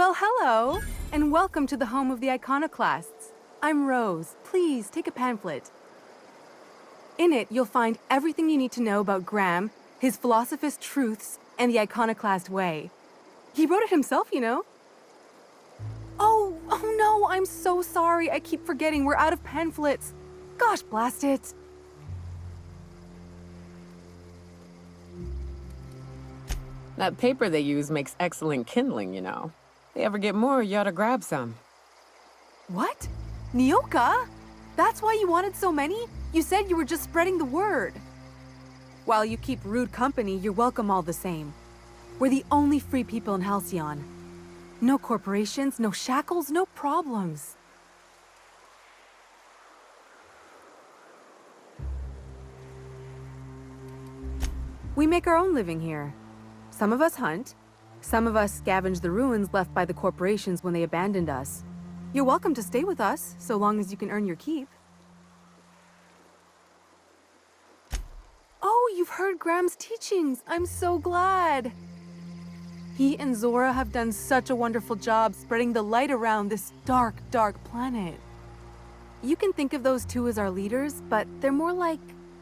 Well, hello, and welcome to the home of the iconoclasts. I'm Rose. Please take a pamphlet. In it, you'll find everything you need to know about Graham, his philosophist truths, and the iconoclast way. He wrote it himself, you know. Oh no, I'm so sorry. I keep forgetting we're out of pamphlets. Gosh, blast it. That paper they use makes excellent kindling, you know. If they ever get more, you ought to grab some. What? Nyoka? That's why you wanted so many? You said you were just spreading the word. While you keep rude company, you're welcome all the same. We're the only free people in Halcyon. No corporations, no shackles, no problems. We make our own living here. Some of us hunt. Some of us scavenge the ruins left by the corporations when they abandoned us. You're welcome to stay with us, so long as you can earn your keep. Oh, you've heard Graham's teachings. I'm so glad. He and Zora have done such a wonderful job spreading the light around this dark, dark planet. You can think of those two as our leaders, but they're more like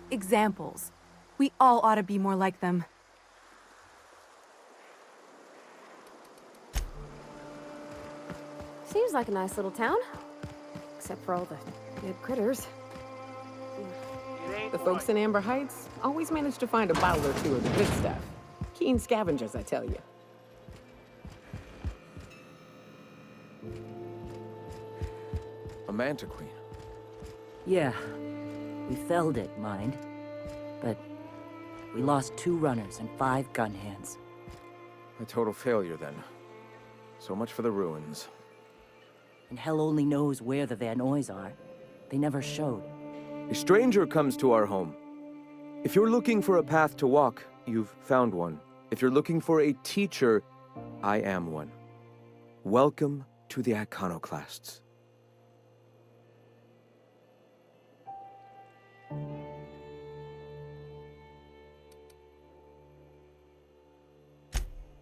examples. We all ought to be more like them. Seems like a nice little town. Except for all the dead critters. The folks in Amber Heights always manage to find a bottle or two of the good stuff. Keen scavengers, I tell you. A Manta Queen. Yeah, we felled it, mind. But we lost 2 runners and 5 gun hands. A total failure, then. So much for the ruins. And hell only knows where the Van Oys are. They never showed. A stranger comes to our home. If you're looking for a path to walk, you've found one. If you're looking for a teacher, I am one. Welcome to the Iconoclasts.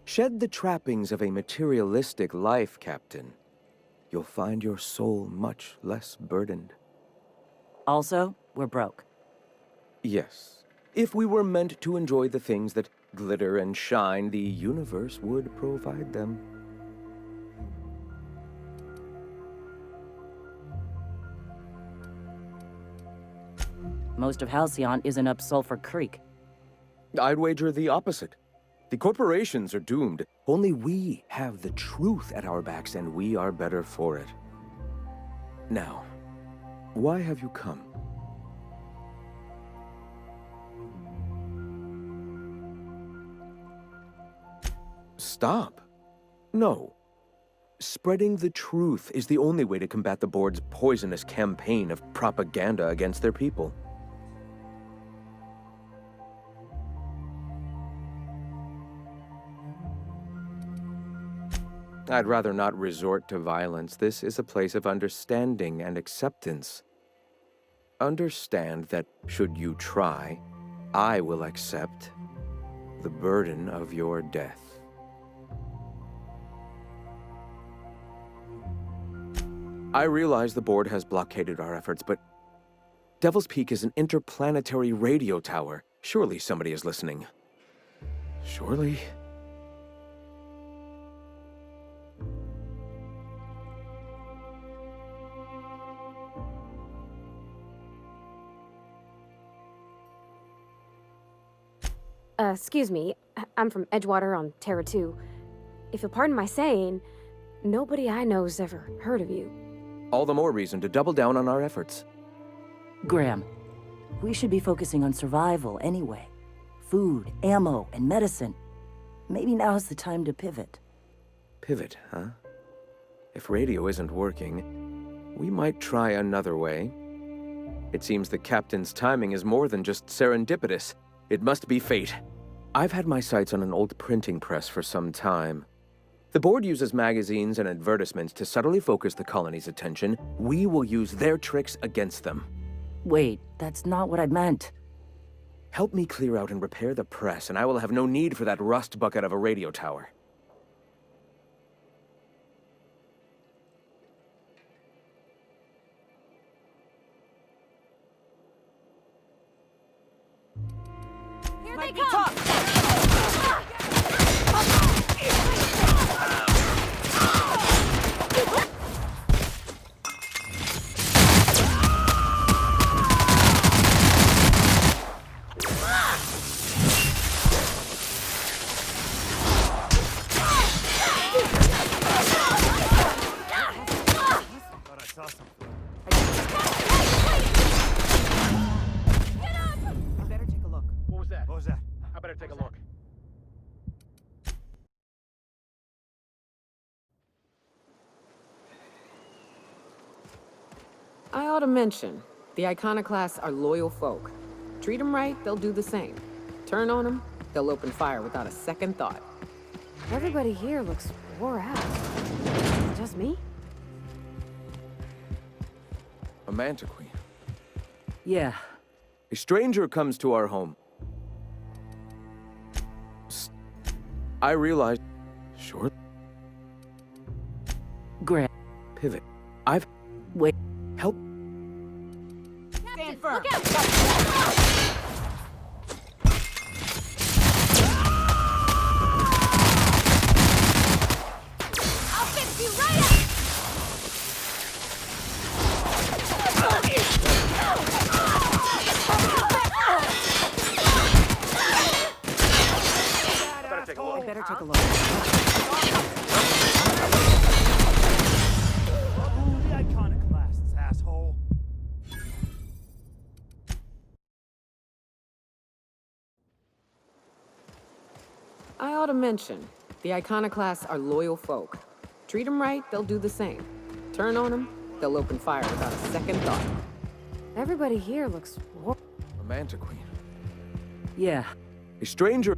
Shed the trappings of a materialistic life, Captain. You'll find your soul much less burdened. Also, we're broke. Yes. If we were meant to enjoy the things that glitter and shine, the universe would provide them. Most of Halcyon isn't up Sulphur Creek. I'd wager the opposite. The corporations are doomed. Only we have the truth at our backs, and we are better for it. Now, why have you come? Stop. No. Spreading the truth is the only way to combat the board's poisonous campaign of propaganda against their people. I'd rather not resort to violence. This is a place of understanding and acceptance. Understand that, should you try, I will accept the burden of your death. I realize the board has blockaded our efforts, but Devil's Peak is an interplanetary radio tower. Surely somebody is listening. Surely? Excuse me. I'm from Edgewater on Terra 2. If you'll pardon my saying, nobody I know's ever heard of you. All the more reason to double down on our efforts. Graham, we should be focusing on survival anyway. Food, ammo, and medicine. Maybe now's the time to pivot. Pivot, huh? If radio isn't working, we might try another way. It seems the captain's timing is more than just serendipitous. It must be fate. I've had my sights on an old printing press for some time. The board uses magazines and advertisements to subtly focus the colony's attention. We will use their tricks against them. Wait, that's not what I meant. Help me clear out and repair the press, and I will have no need for that rust bucket of a radio tower. they come! Thought I saw something. I better take a look. What was that? What was that? I better take a look. I ought to mention, the Iconoclasts are loyal folk. Treat them right, they'll do the same. Turn on them, they'll open fire without a second thought. Everybody here looks wore out. Is it just me? A mantiqueen. Yeah, A stranger comes to our home. I realized... Short Graham. pivot. I've... Wait. Help. Stand firm. Look out! I'll fix you right up! I better take a look. The Iconoclasts, asshole. I ought to mention, the Iconoclasts are loyal folk. Treat them right, they'll do the same. Turn on them, they'll open fire without a second thought. Everybody here looks wore. A mantiqueen. Yeah, A stranger...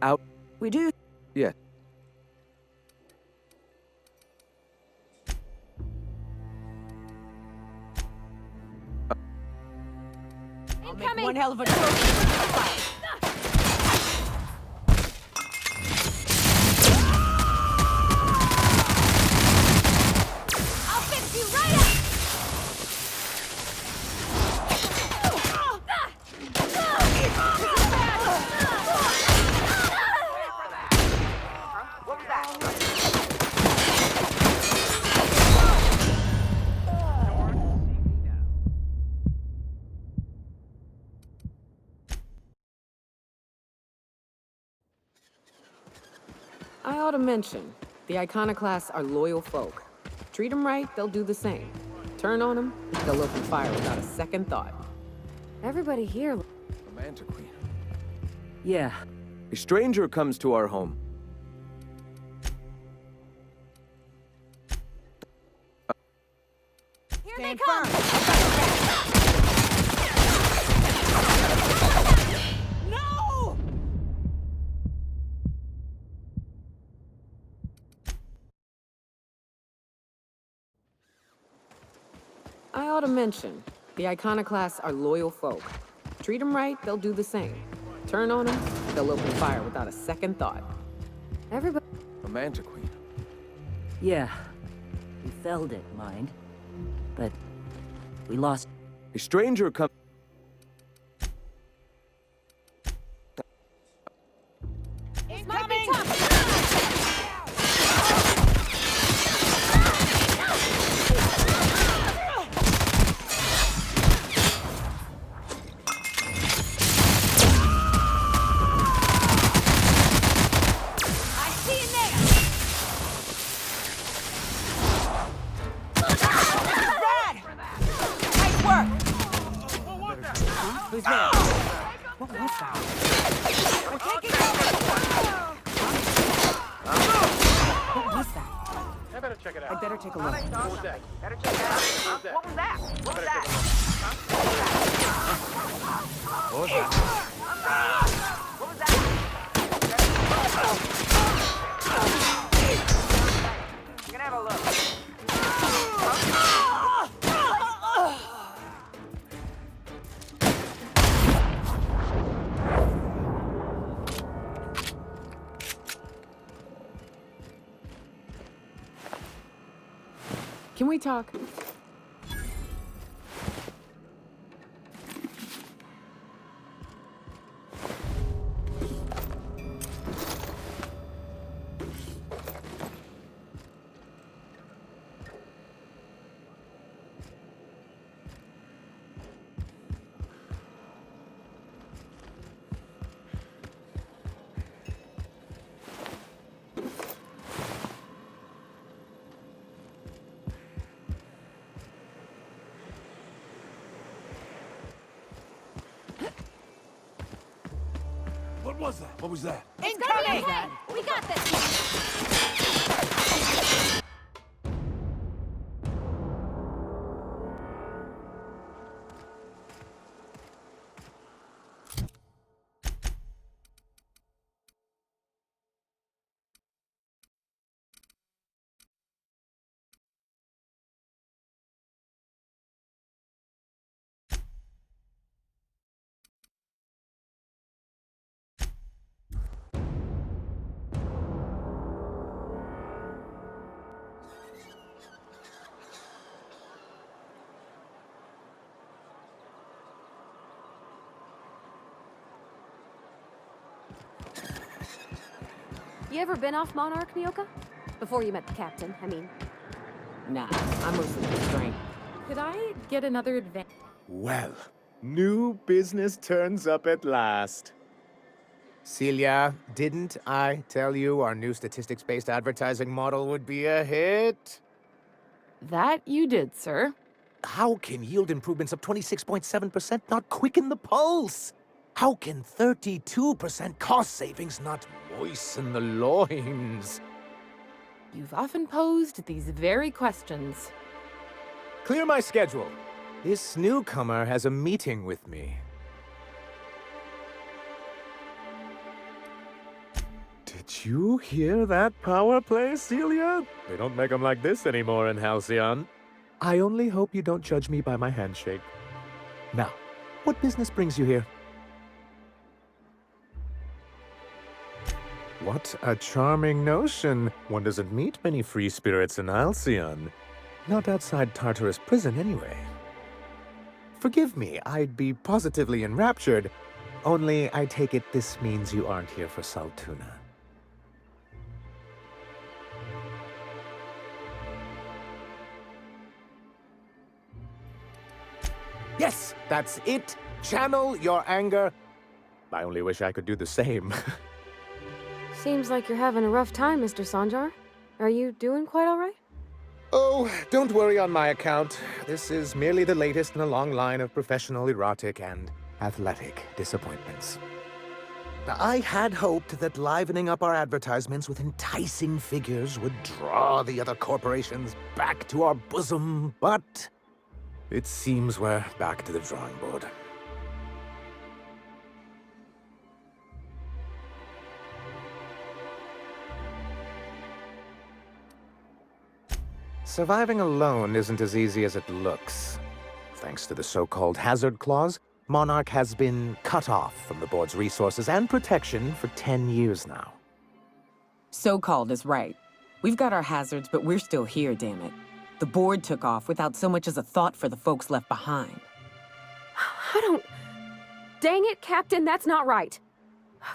Out... we do. Yeah. I'll make Incoming! one hell of a trophy. I'll fix you right up! I ought to mention, the Iconoclasts are loyal folk. Treat them right, they'll do the same. Turn on them, they'll open fire without a second thought. Everybody here. A mantiqueen. Yeah, A stranger comes to our home. Here they Stand come! firm. No! I ought to mention, the Iconoclasts are loyal folk. Treat them right, they'll do the same. Turn on them, they'll open fire without a second thought. Everybody. A mantiqueen. yeah. We felled it, mind. But we lost. A stranger comes... This might be Incoming! tough! I see you there! Brad! Nice work! Who's there? What was that? We're taking cover! What was that? I better check it I out. better take a look. What was that? Better check that out. What was that? What was that? What was that? What was that? You're gonna have a look. Can we talk? was that? What was that? It's gonna be okay! We got this! You ever been off Monarch, Nyoka? Before you met the captain, I mean. Nah, I'm mostly just drink. Could I get another advance? Well, new business turns up at last. Celia, didn't I tell you our new statistics-based advertising model would be a hit? That you did, sir. How can yield improvements of 26.7% not quicken the pulse? How can 32% cost savings not moisten the loins? You've often posed these very questions. Clear my schedule. This newcomer has a meeting with me. Did you hear that power play, Celia? They don't make them like this anymore in Halcyon. I only hope you don't judge me by my handshake. Now, what business brings you here? What a charming notion. One doesn't meet many free spirits in Halcyon. Not outside Tartarus prison, anyway. Forgive me, I'd be positively enraptured. Only, I take it this means you aren't here for Saltuna. Yes, that's it. Channel your anger. I only wish I could do the same. Seems like you're having a rough time, Mr. Sanjar. Are you doing quite all right? Oh, don't worry on my account. This is merely the latest in a long line of professional erotic and athletic disappointments. I had hoped that livening up our advertisements with enticing figures would draw the other corporations back to our bosom, but it seems we're back to the drawing board. Surviving alone isn't as easy as it looks. Thanks to the so-called hazard clause, Monarch has been cut off from the board's resources and protection for 10 years now. So-called is right. We've got our hazards, but we're still here, damn it. The board took off without so much as a thought for the folks left behind. I don't... Dang it, Captain, that's not right.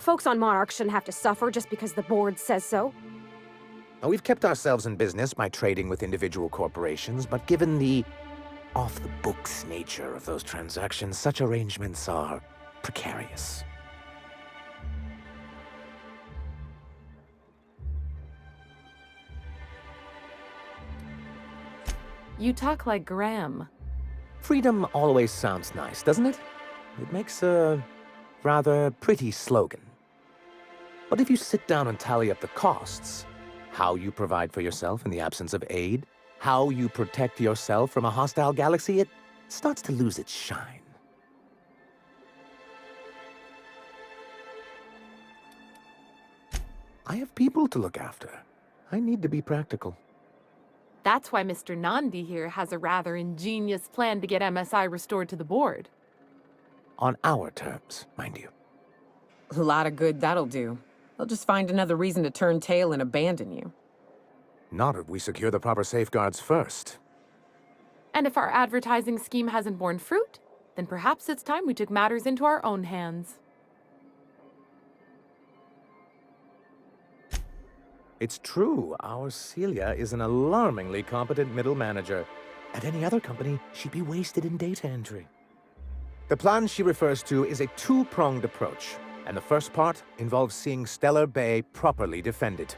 Folks on Monarch shouldn't have to suffer just because the board says so. Now, we've kept ourselves in business by trading with individual corporations, but given the off-the-books nature of those transactions, such arrangements are precarious. You talk like Graham. Freedom always sounds nice, doesn't it? It makes a rather pretty slogan. But if you sit down and tally up the costs, how you provide for yourself in the absence of aid, how you protect yourself from a hostile galaxy, it starts to lose its shine. I have people to look after. I need to be practical. That's why Mr. Nandi here has a rather ingenious plan to get MSI restored to the board. On our terms, mind you. A lot of good that'll do. They'll just find another reason to turn tail and abandon you. Not if we secure the proper safeguards first. And if our advertising scheme hasn't borne fruit, then perhaps it's time we took matters into our own hands. It's true, our Celia is an alarmingly competent middle manager. At any other company, she'd be wasted in data entry. The plan she refers to is a two-pronged approach, and the first part involves seeing Stellar Bay properly defended.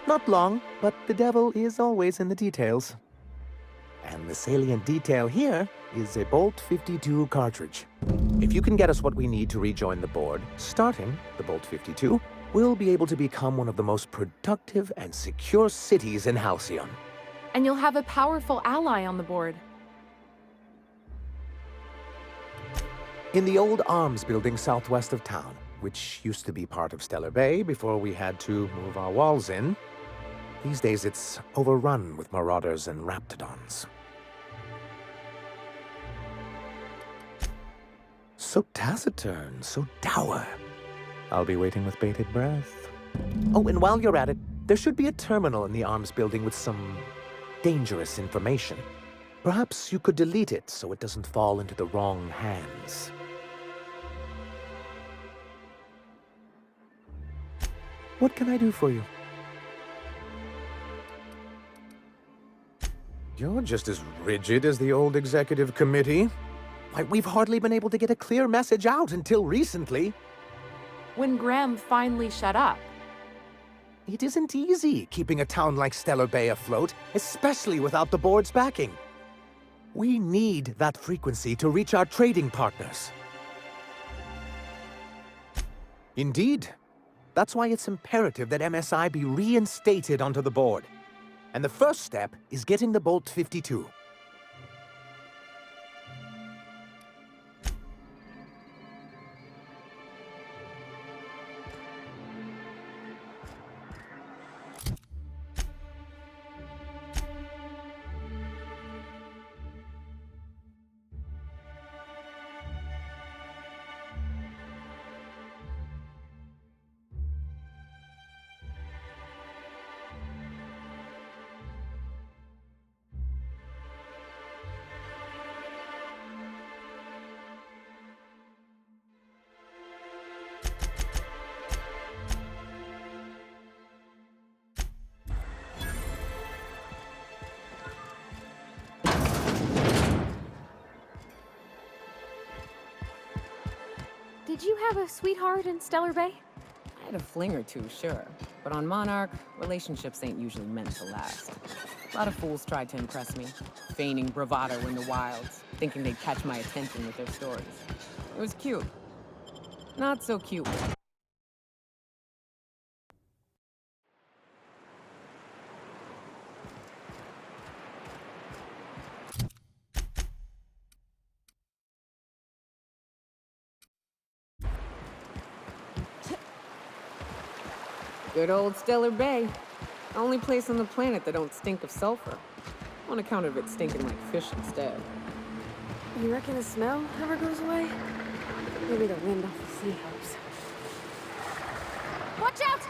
Not long, but the devil is always in the details. And the salient detail here is a Bolt 52 cartridge. If you can get us what we need to rejoin the board, starting the Bolt 52, we'll be able to become one of the most productive and secure cities in Halcyon. And you'll have a powerful ally on the board. In the old arms building southwest of town, which used to be part of Stellar Bay before we had to move our walls in, these days it's overrun with marauders and raptidons. So taciturn, so dour. I'll be waiting with bated breath. Oh, and while you're at it, there should be a terminal in the arms building with some dangerous information. Perhaps you could delete it so it doesn't fall into the wrong hands. What can I do for you? You're just as rigid as the old executive committee. Why, we've hardly been able to get a clear message out until recently. When Graham finally shut up. It isn't easy keeping a town like Stellar Bay afloat, especially without the board's backing. We need that frequency to reach our trading partners. Indeed. That's why it's imperative that MSI be reinstated onto the board. And the first step is getting the Bolt 52. Did you have a sweetheart in Stellar Bay? I had a fling or two, sure. But on Monarch, relationships ain't usually meant to last. A lot of fools tried to impress me, feigning bravado in the wilds, thinking they'd catch my attention with their stories. It was cute. Not so cute. Good old Stellar Bay. Only place on the planet that don't stink of sulfur. On account of it stinking like fish instead. You reckon the smell ever goes away? Maybe the wind off the sea helps. Watch out!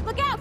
Look out!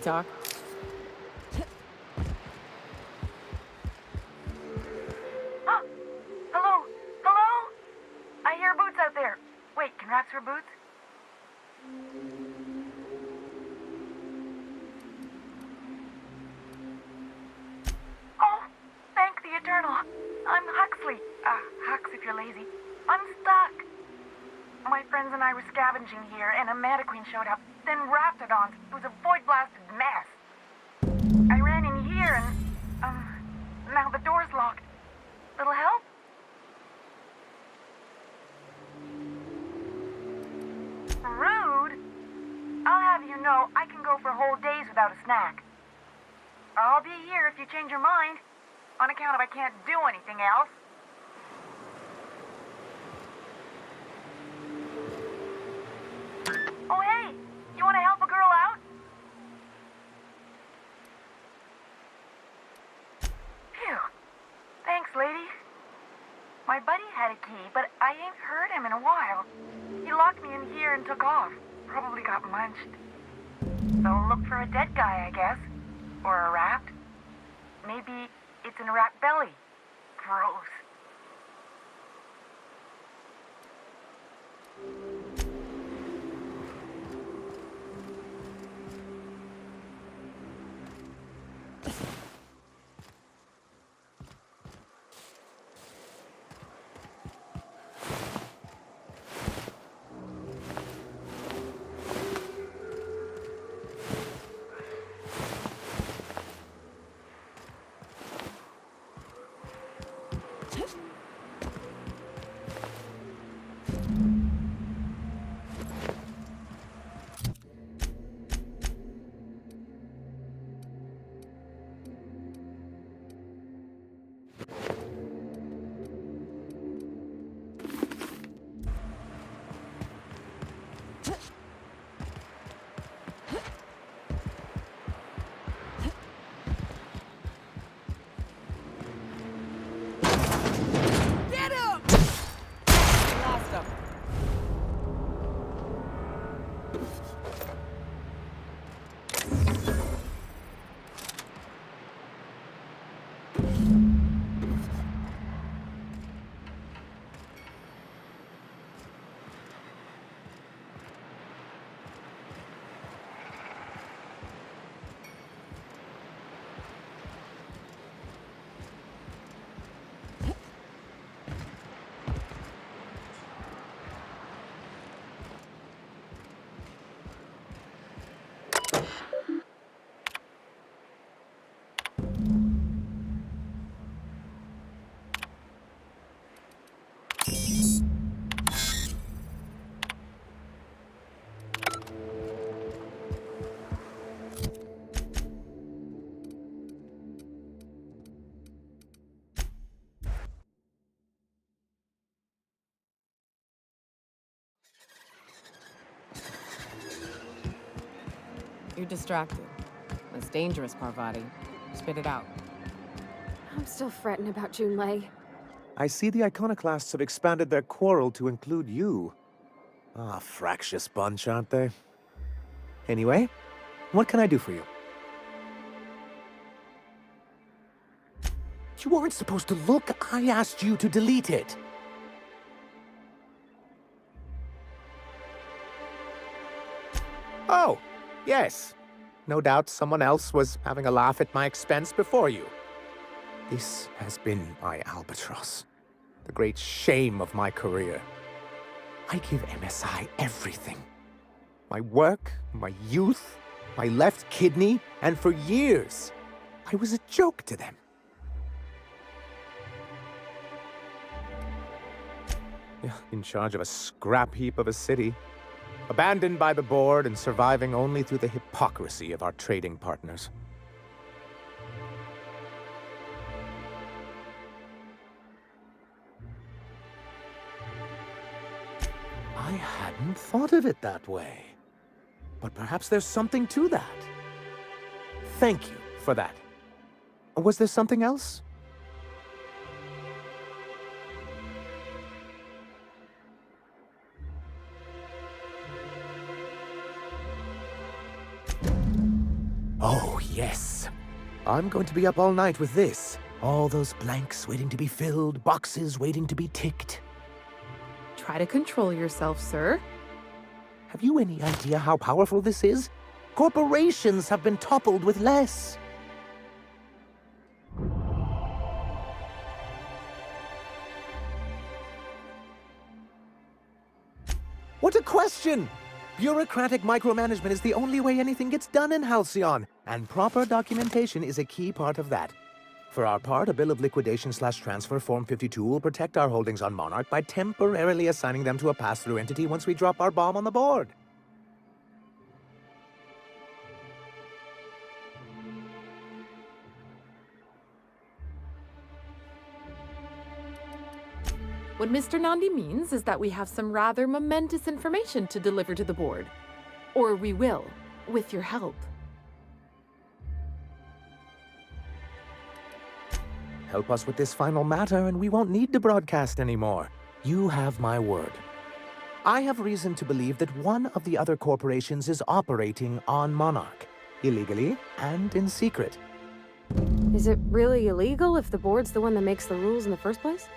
talk? Oh, hello? Hello? I hear boots out there. Wait, can rats wear boots? Oh, thank the Eternal. I'm Huxley. Hux if you're lazy. I'm stuck. My friends and I were scavenging here, and a Manta Queen showed up. Then Raptidons. It was a void-blasted mess. I ran in here, and, now the door's locked. Little help? Rude? I'll have you know I can go for whole days without a snack. I'll be here if you change your mind, on account of I can't do anything else. Oh, hey! You want to help a girl out? Phew. Thanks, lady. My buddy had a key, but I ain't heard him in a while. He locked me in here and took off. Probably got munched. So look for a dead guy, I guess. Or a rat. Maybe it's in a rat belly. Gross. Last up. You're distracted. That's dangerous, Parvati. Spit it out. I'm still fretting about Junlei. I see the iconoclasts have expanded their quarrel to include you. Ah, fractious bunch, aren't they? Anyway, what can I do for you? You weren't supposed to look. I asked you to delete it. Oh, yes. No doubt someone else was having a laugh at my expense before you. This has been my albatross. The great shame of my career. I give MSI everything. My work, my youth, my left kidney, and for years, I was a joke to them. In charge of a scrap heap of a city, abandoned by the board and surviving only through the hypocrisy of our trading partners. I hadn't thought of it that way. But perhaps there's something to that. Thank you for that. Was there something else? I'm going to be up all night with this. All those blanks waiting to be filled, boxes waiting to be ticked. Try to control yourself, sir. Have you any idea how powerful this is? Corporations have been toppled with less. What a question! Bureaucratic micromanagement is the only way anything gets done in Halcyon, and proper documentation is a key part of that. For our part, a bill of liquidation/transfer Form 52 will protect our holdings on Monarch by temporarily assigning them to a pass-through entity once we drop our bomb on the board. What Mr. Nandi means is that we have some rather momentous information to deliver to the board. Or we will, with your help. Help us with this final matter, and we won't need to broadcast anymore. You have my word. I have reason to believe that one of the other corporations is operating on Monarch, illegally and in secret. Is it really illegal if the board's the one that makes the rules in the first place?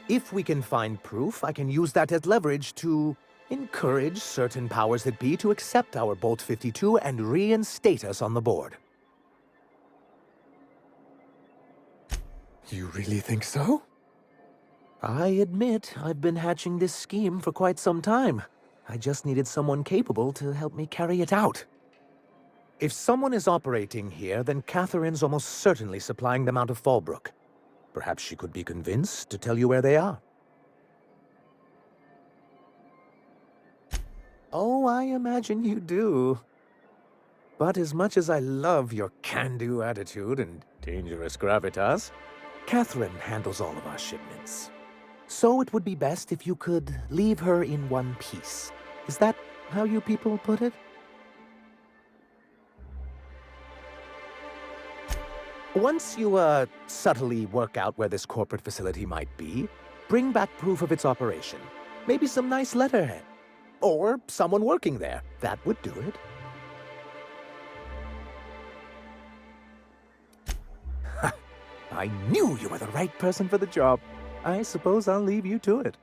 If we can find proof, I can use that as leverage to encourage certain powers that be to accept our Bolt 52 and reinstate us on the board. You really think so? I admit I've been hatching this scheme for quite some time. I just needed someone capable to help me carry it out. If someone is operating here, then Catherine's almost certainly supplying them out of Fallbrook. Perhaps she could be convinced to tell you where they are. Oh, I imagine you do. But as much as I love your can-do attitude and dangerous gravitas, Catherine handles all of our shipments. So it would be best if you could leave her in one piece. Is that how you people put it? Once you, subtly work out where this corporate facility might be, bring back proof of its operation. Maybe some nice letterhead. Or someone working there. That would do it. I knew you were the right person for the job. I suppose I'll leave you to it.